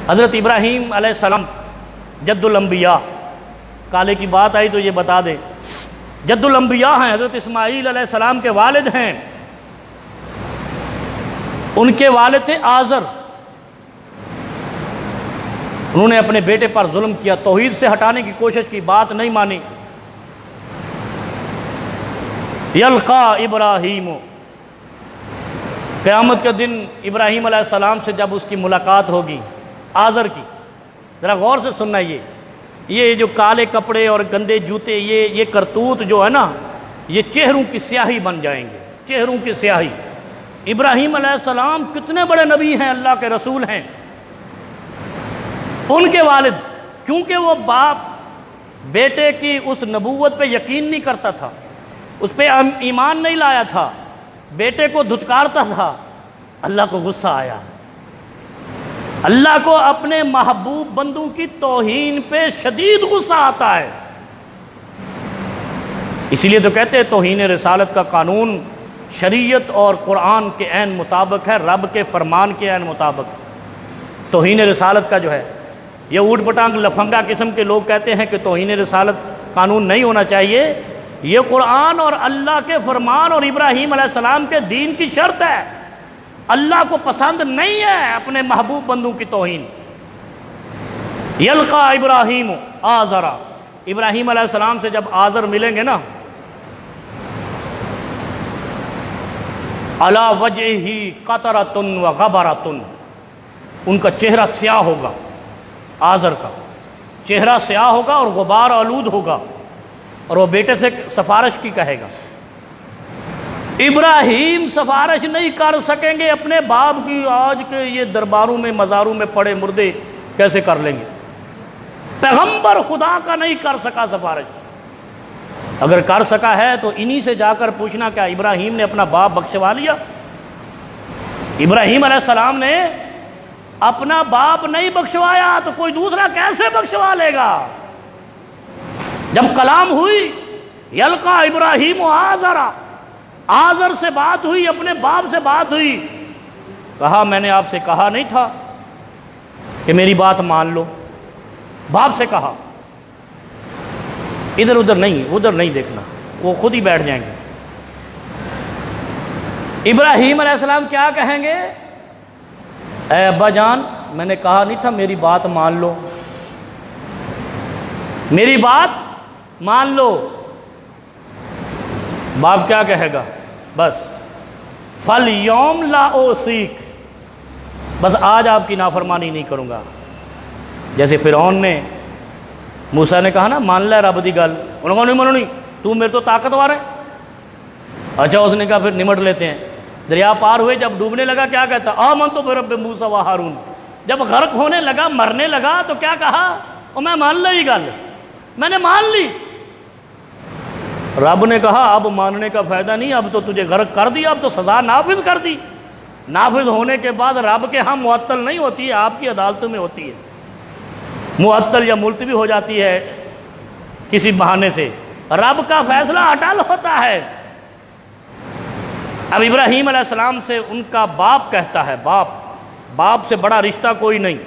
حضرت ابراہیم علیہ السلام جد الانبیاء، کالے کی بات آئی تو یہ بتا دیں، جد الانبیاء ہیں، حضرت اسماعیل علیہ السلام کے والد ہیں۔ ان کے والد تھے آزر، انہوں نے اپنے بیٹے پر ظلم کیا، توحید سے ہٹانے کی کوشش کی، بات نہیں مانی۔ یلقا ابراہیم، قیامت کے دن ابراہیم علیہ السلام سے جب اس کی ملاقات ہوگی آزر کی، ذرا غور سے سننا، یہ جو کالے کپڑے اور گندے جوتے، یہ کرتوت جو ہے نا، یہ چہروں کی سیاہی بن جائیں گے، چہروں کی سیاہی۔ ابراہیم علیہ السلام کتنے بڑے نبی ہیں، اللہ کے رسول ہیں، ان کے والد، کیونکہ وہ باپ بیٹے کی اس نبوت پہ یقین نہیں کرتا تھا، اس پہ ایمان نہیں لایا تھا، بیٹے کو دھتکارتا تھا، اللہ کو غصہ آیا۔ اللہ کو اپنے محبوب بندوں کی توہین پہ شدید غصہ آتا ہے، اس لیے تو کہتے ہیں توہین رسالت کا قانون شریعت اور قرآن کے عین مطابق ہے، رب کے فرمان کے عین مطابق۔ توہین رسالت کا جو ہے، یہ اوٹ پٹانگ لفنگا قسم کے لوگ کہتے ہیں کہ توہین رسالت قانون نہیں ہونا چاہیے، یہ قرآن اور اللہ کے فرمان اور ابراہیم علیہ السلام کے دین کی شرط ہے۔ اللہ کو پسند نہیں ہے اپنے محبوب بندوں کی توہین۔ یلقا ابراہیم آزرا، ابراہیم علیہ السلام سے جب آزر ملیں گے نا، علی وجہہ قطرۃ وغبرۃ، ان کا چہرہ سیاہ ہوگا، آزر کا چہرہ سیاہ ہوگا اور غبار آلود ہوگا، اور وہ بیٹے سے سفارش کی کہے گا۔ ابراہیم سفارش نہیں کر سکیں گے اپنے باپ کی، آج کے یہ درباروں میں مزاروں میں پڑے مردے کیسے کر لیں گے؟ پیغمبر خدا کا نہیں کر سکا سفارش، اگر کر سکا ہے تو انہی سے جا کر پوچھنا کیا ابراہیم نے اپنا باپ بخشوا لیا؟ ابراہیم علیہ السلام نے اپنا باپ نہیں بخشوایا تو کوئی دوسرا کیسے بخشوا لے گا؟ جب کلام ہوئی یلقا ابراہیم و آزرا، آزر سے بات ہوئی، اپنے باپ سے بات ہوئی، کہا میں نے آپ سے کہا نہیں تھا کہ میری بات مان لو؟ باپ سے کہا، ادھر ادھر نہیں دیکھنا، وہ خود ہی بیٹھ جائیں گے۔ ابراہیم علیہ السلام کیا کہیں گے؟ اے ابا جان، میں نے کہا نہیں تھا میری بات مان لو، میری بات مان لو۔ باپ کیا کہے گا؟ بس فَالْيَوْمَ لَا أُوصِيكَ، بس آج آپ کی نافرمانی نہیں کروں گا۔ جیسے فرعون نے موسیٰ نے کہا نا مان لے رب دی گل، انہوں نے نہیں منونی، تو میرے تو طاقتور ہے۔ اچھا اس نے کہا پھر نمٹ لیتے ہیں۔ دریا پار ہوئے، جب ڈوبنے لگا کیا کہتا؟ آمنت برب موسیٰ و ہارون۔ جب غرق ہونے لگا، مرنے لگا تو کیا کہا؟ میں مان لی گل، میں نے مان لی۔ رب نے کہا اب ماننے کا فائدہ نہیں، اب تو تجھے غرق کر دیا، اب تو سزا نافذ کر دی۔ نافذ ہونے کے بعد رب کے ہاں معطل نہیں ہوتی ہے، آپ کی عدالتوں میں ہوتی ہے، معطل یا ملتوی ہو جاتی ہے کسی بہانے سے، رب کا فیصلہ اٹل ہوتا ہے۔ اب ابراہیم علیہ السلام سے ان کا باپ کہتا ہے، باپ سے بڑا رشتہ کوئی نہیں۔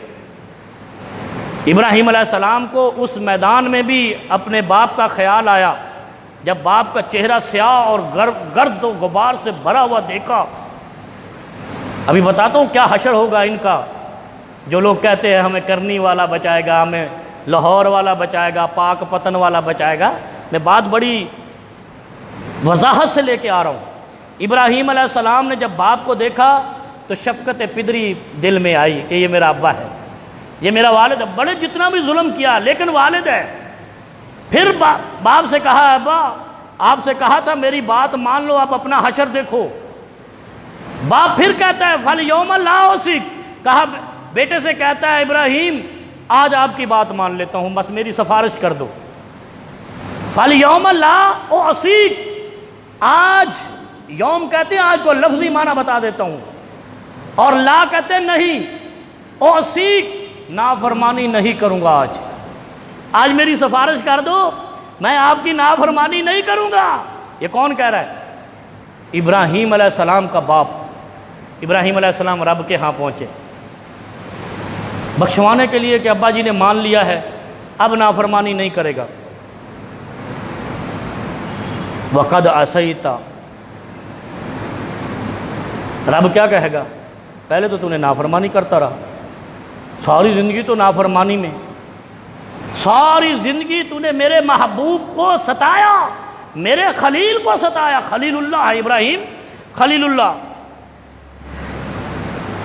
ابراہیم علیہ السلام کو اس میدان میں بھی اپنے باپ کا خیال آیا، جب باپ کا چہرہ سیاہ اور گرد و غبار سے بھرا ہوا دیکھا۔ ابھی بتاتا ہوں کیا حشر ہوگا ان کا، جو لوگ کہتے ہیں ہمیں کرنی والا بچائے گا، ہمیں لاہور والا بچائے گا، پاک پتن والا بچائے گا۔ میں بات بڑی وضاحت سے لے کے آ رہا ہوں۔ ابراہیم علیہ السلام نے جب باپ کو دیکھا تو شفقت پدری دل میں آئی کہ یہ میرا ابا ہے، یہ میرا والد ہے، بڑے جتنا بھی ظلم کیا لیکن والد ہے۔ پھر باپ سے کہا ابا آپ سے کہا تھا میری بات مان لو، آپ اپنا حشر دیکھو۔ باپ پھر کہتا ہے فَالْيَوْمَ لَا أُوصِيكَ، کہا بیٹے سے کہتا ہے ابراہیم آج آپ کی بات مان لیتا ہوں، بس میری سفارش کر دو۔ فَالْيَوْمَ لَا أُوصِيكَ، آج، یوم کہتے ہیں آج کو لفظی معنی بتا دیتا ہوں، اور لا کہتے ہیں نہیں، أُوصِيكَ نافرمانی نہیں کروں گا آج میری سفارش کر دو، میں آپ کی نافرمانی نہیں کروں گا۔ یہ کون کہہ رہا ہے؟ ابراہیم علیہ السلام کا باپ۔ ابراہیم علیہ السلام رب کے ہاں پہنچے، بخشوانے کے لیے کہ ابا جی نے مان لیا ہے، اب نافرمانی نہیں کرے گا۔ وَقَدْ عَصَيْتَ، رب کیا کہے گا؟ پہلے تو نے نافرمانی کرتا رہا، ساری زندگی تو نافرمانی میں، ساری زندگی نے میرے محبوب کو ستایا، میرے خلیل کو ستایا، خلیل اللہ ابراہیم، خلیل اللہ۔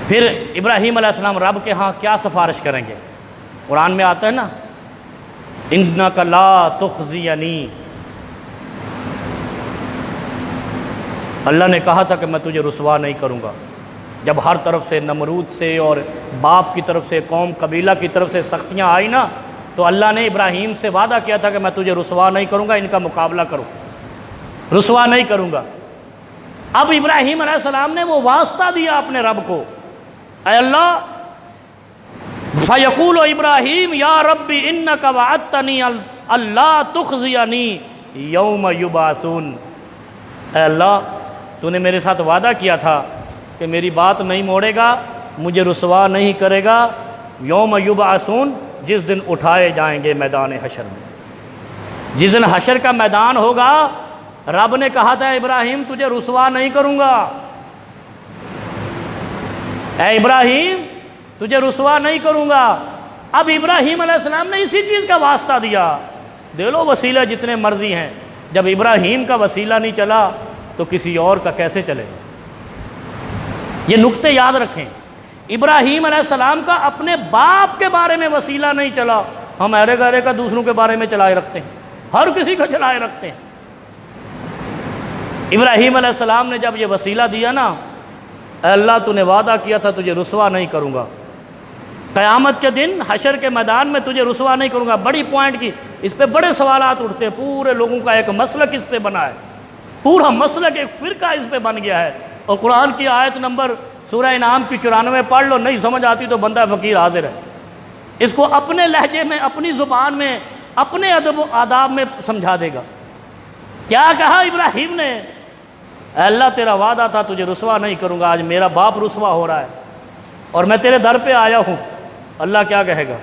پھر ابراہیم علیہ السلام رب کے ہاں کیا سفارش کریں گے؟ قرآن میں آتا ہے نا، اِنَّکَ لَا تُخْزِیَنِی، اللہ نے کہا تھا کہ میں تجھے رسوا نہیں کروں گا۔ جب ہر طرف سے نمرود سے اور باپ کی طرف سے، قوم قبیلہ کی طرف سے سختیاں آئی نا، تو اللہ نے ابراہیم سے وعدہ کیا تھا کہ میں تجھے رسوا نہیں کروں گا، ان کا مقابلہ کرو، رسوا نہیں کروں گا۔ اب ابراہیم علیہ السلام نے وہ واسطہ دیا اپنے رب کو، اے اللہ، فَيَقُولُ ابراہیم یا رب اِنَّکَ وَعَدْتَنِی اللہ تُخْزِیَنِی یوم یبعثون، اے اللہ تو نے میرے ساتھ وعدہ کیا تھا کہ میری بات نہیں موڑے گا، مجھے رسوا نہیں کرے گا، یوم یبعثون، جس دن اٹھائے جائیں گے میدان حشر میں، جس دن حشر کا میدان ہوگا، رب نے کہا تھا ابراہیم تجھے رسوا نہیں کروں گا، اے ابراہیم تجھے رسوا نہیں کروں گا۔ اب ابراہیم علیہ السلام نے اسی چیز کا واسطہ دیا، دے لو وسیلہ جتنے مرضی ہیں، جب ابراہیم کا وسیلہ نہیں چلا تو کسی اور کا کیسے چلے؟ یہ نقطے یاد رکھیں، ابراہیم علیہ السلام کا اپنے باپ کے بارے میں وسیلہ نہیں چلا، ہم ایرے گہرے کا دوسروں کے بارے میں چلائے رکھتے ہیں، ہر کسی کا چلائے رکھتے ہیں۔ ابراہیم علیہ السلام نے جب یہ وسیلہ دیا نا، اے اللہ تو نے وعدہ کیا تھا تجھے رسوا نہیں کروں گا، قیامت کے دن حشر کے میدان میں تجھے رسوا نہیں کروں گا۔ بڑی پوائنٹ کی، اس پہ بڑے سوالات اٹھتے ہیں، پورے لوگوں کا ایک مسلک اس پہ بنا ہے، پورا مسلک ایک فرقہ اس پہ بن گیا ہے۔ اور قرآن کی آیت نمبر سورہ انعام کی 94 پڑھ لو، نہیں سمجھ آتی تو بندہ فقیر حاضر ہے، اس کو اپنے لہجے میں، اپنی زبان میں، اپنے ادب و آداب میں سمجھا دے گا۔ کیا کہا ابراہیم نے؟ اے اللہ تیرا وعدہ تھا تجھے رسوا نہیں کروں گا، آج میرا باپ رسوا ہو رہا ہے اور میں تیرے در پہ آیا ہوں۔ اللہ کیا کہے گا؟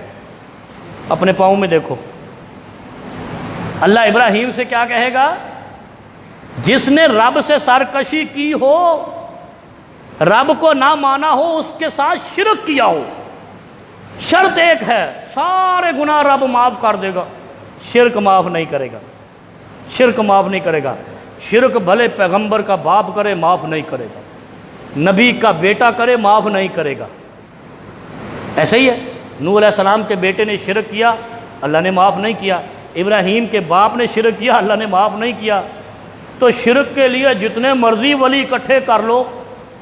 اپنے پاؤں میں دیکھو، اللہ ابراہیم سے کیا کہے گا؟ جس نے رب سے سرکشی کی ہو، رب کو نہ مانا ہو، اس کے ساتھ شرک کیا ہو، شرط ایک ہے، سارے گناہ رب معاف کر دے گا، شرک معاف نہیں کرے گا، شرک معاف نہیں کرے گا۔ شرک بھلے پیغمبر کا باپ کرے معاف نہیں کرے گا، نبی کا بیٹا کرے معاف نہیں کرے گا۔ ایسے ہی ہے، نوح علیہ السلام کے بیٹے نے شرک کیا، اللہ نے معاف نہیں کیا، ابراہیم کے باپ نے شرک کیا، اللہ نے معاف نہیں کیا۔ تو شرک کے لیے جتنے مرضی ولی اکٹھے کر لو،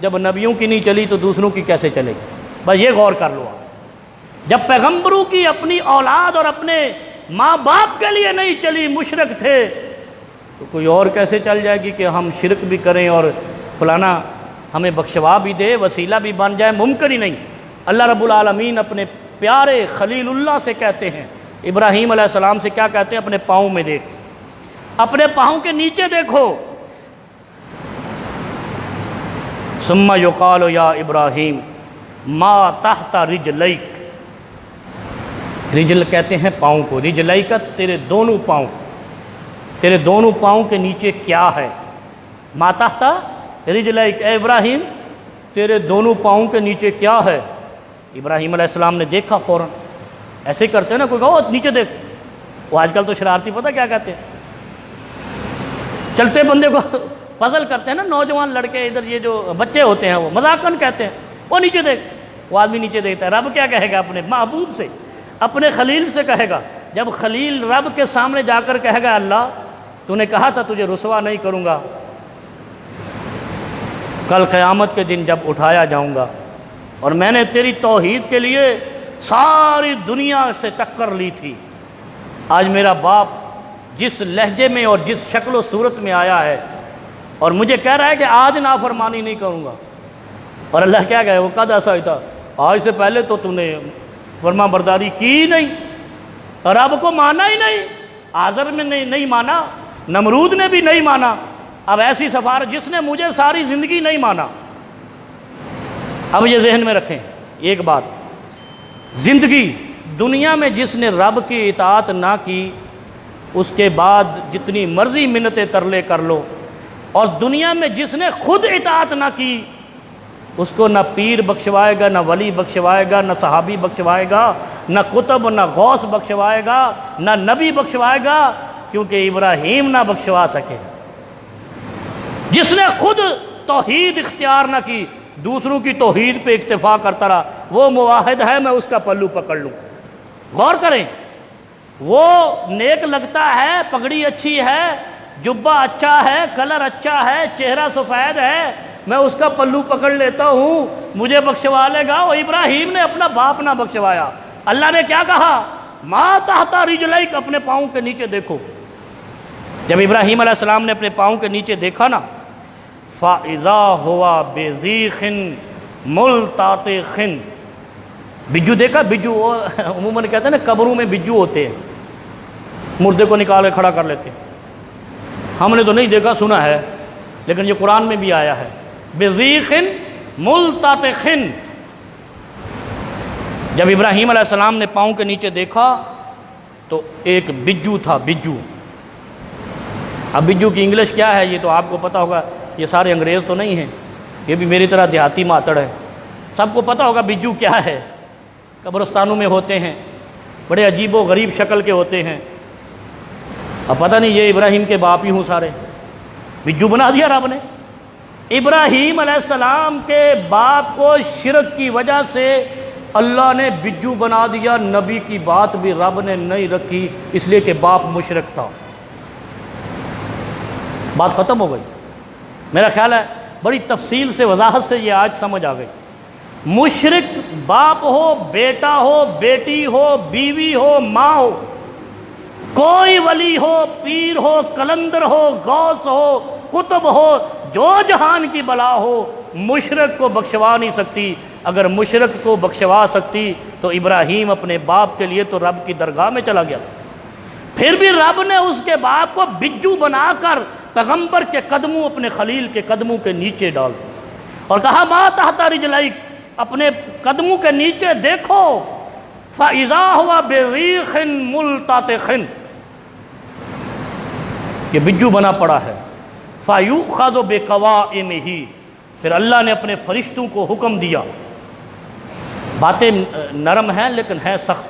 جب نبیوں کی نہیں چلی تو دوسروں کی کیسے چلے گی؟ بس یہ غور کر لو آپ، جب پیغمبروں کی اپنی اولاد اور اپنے ماں باپ کے لیے نہیں چلی، مشرک تھے، تو کوئی اور کیسے چل جائے گی کہ ہم شرک بھی کریں اور فلانا ہمیں بخشوا بھی دے، وسیلہ بھی بن جائے؟ ممکن ہی نہیں۔ اللہ رب العالمین اپنے پیارے خلیل اللہ سے کہتے ہیں، ابراہیم علیہ السلام سے کیا کہتے ہیں؟ اپنے پاؤں میں دیکھ، اپنے پاؤں کے نیچے دیکھو۔ ثم یقال یا ابراہیم ما تحت رجلیک، رجل کہتے ہیں پاؤں کو، رجلیک تیرے دونوں پاؤں، تیرے دونوں پاؤں کے نیچے کیا ہے؟ ما تحت رجلیک، اے ابراہیم تیرے دونوں پاؤں کے نیچے کیا ہے؟ ابراہیم علیہ السلام نے دیکھا فوراً، ایسے ہی کرتے ہیں نا، کوئی کہو نیچے دیکھ، وہ آج کل تو شرارتی پتہ کیا کہتے ہیں، چلتے بندے کو پزل کرتے ہیں نا، نوجوان لڑکے ادھر، یہ جو بچے ہوتے ہیں وہ مذاقاً کہتے ہیں وہ نیچے دیکھ، وہ آدمی نیچے دیکھتا ہے۔ رب کیا کہے گا؟ اپنے محبوب سے، اپنے خلیل سے کہے گا، جب خلیل رب کے سامنے جا کر کہے گا اللہ تو نے کہا تھا تجھے رسوا نہیں کروں گا، کل قیامت کے دن جب اٹھایا جاؤں گا، اور میں نے تیری توحید کے لیے ساری دنیا سے ٹکر لی تھی، آج میرا باپ جس لہجے میں اور جس شکل و صورت میں آیا ہے اور مجھے کہہ رہا ہے کہ آج نافرمانی نہیں کروں گا، اور اللہ کیا کہے؟ وہ قد عصیت، آج سے پہلے تو نے فرما برداری کی نہیں، رب کو مانا ہی نہیں، آزر میں نہیں مانا، نمرود نے بھی نہیں مانا، اب ایسی سفارش جس نے مجھے ساری زندگی نہیں مانا۔ اب یہ ذہن میں رکھیں ایک بات، زندگی دنیا میں جس نے رب کی اطاعت نہ کی اس کے بعد جتنی مرضی منتیں ترلے کر لو، اور دنیا میں جس نے خود اطاعت نہ کی اس کو نہ پیر بخشوائے گا، نہ ولی بخشوائے گا، نہ صحابی بخشوائے گا، نہ کتب، نہ غوث بخشوائے گا، نہ نبی بخشوائے گا، کیونکہ ابراہیم نہ بخشوا سکے۔ جس نے خود توحید اختیار نہ کی، دوسروں کی توحید پہ اکتفا کرتا رہا، وہ موحد ہے، میں اس کا پلو پکڑ لوں۔ غور کریں، وہ نیک لگتا ہے، پگڑی اچھی ہے، جبہ اچھا ہے، کلر اچھا ہے، چہرہ سفید ہے، میں اس کا پلو پکڑ لیتا ہوں، مجھے بخشوا لے گا۔ وہ ابراہیم نے اپنا باپ نہ بخشوایا۔ اللہ نے کیا کہا؟ ما تحت رجلیک، اپنے پاؤں کے نیچے دیکھو۔ جب ابراہیم علیہ السلام نے اپنے پاؤں کے نیچے دیکھا نا، فَإِذَا هُوَ بِذِيخٍ مُلْتَطِخٍ، بجو دیکھا؟ بجو عموماً کہتے ہیں نا قبروں میں بجو ہوتے ہیں، مردے کو نکال کے کھڑا کر لیتے ہیں۔ ہم نے تو نہیں دیکھا، سنا ہے، لیکن یہ قرآن میں بھی آیا ہے، بِذِيخٍ مُلْتَطِخٍ۔ جب ابراہیم علیہ السلام نے پاؤں کے نیچے دیکھا تو ایک بجو تھا، بجو۔ اب بجو کی انگلش کیا ہے یہ تو آپ کو پتہ ہوگا، یہ سارے انگریز تو نہیں ہیں، یہ بھی میری طرح دیہاتی ماتڑ ہے، سب کو پتہ ہوگا بجو کیا ہے۔ قبرستانوں میں ہوتے ہیں، بڑے عجیب و غریب شکل کے ہوتے ہیں۔ اب پتہ نہیں یہ ابراہیم کے باپ ہی ہوں سارے، بجو بنا دیا رب نے۔ ابراہیم علیہ السلام کے باپ کو شرک کی وجہ سے اللہ نے بجو بنا دیا، نبی کی بات بھی رب نے نہیں رکھی، اس لیے کہ باپ مشرک تھا۔ بات ختم ہو گئی۔ میرا خیال ہے بڑی تفصیل سے، وضاحت سے یہ آج سمجھ آ گئی۔ مشرک باپ ہو، بیٹا ہو، بیٹی ہو، بیوی ہو، ماں ہو، کوئی ولی ہو، پیر ہو، کلندر ہو، غوث ہو، کتب ہو، جو جہان کی بلا ہو، مشرک کو بخشوا نہیں سکتی۔ اگر مشرک کو بخشوا سکتی تو ابراہیم اپنے باپ کے لیے تو رب کی درگاہ میں چلا گیا تھا۔ پھر بھی رب نے اس کے باپ کو بجو بنا کر پیغمبر کے قدموں، اپنے خلیل کے قدموں کے نیچے ڈال دیا اور کہا ما تحت رجلیک، اپنے قدموں کے نیچے دیکھو۔ فَإِذَا هُوَ بِذِيخٍ مُلْتَطِخٍ، یہ بجو بنا پڑا ہے۔ فَيُؤْخَذُ بِقَوَائِمِهِ، پھر اللہ نے اپنے فرشتوں کو حکم دیا۔ باتیں نرم ہیں لیکن ہیں سخت۔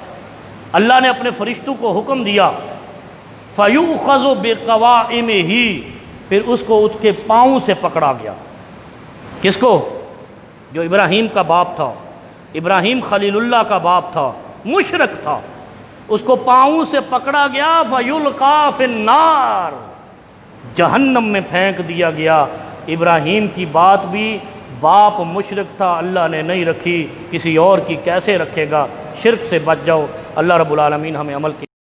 اللہ نے اپنے فرشتوں کو حکم دیا، فَيُؤْخَذُ بِقَوَائِمِهِ، پھر اس کو اس کے پاؤں سے پکڑا گیا۔ کس کو؟ جو ابراہیم کا باپ تھا، ابراہیم خلیل اللہ کا باپ تھا، مشرک تھا، اس کو پاؤں سے پکڑا گیا۔ فَيُلْقَى فِي النَّارِ، جہنم میں پھینک دیا گیا۔ ابراہیم کی بات بھی باپ مشرک تھا، اللہ نے نہیں رکھی، کسی اور کی کیسے رکھے گا؟ شرک سے بچ جاؤ۔ اللہ رب العالمین ہمیں عمل کی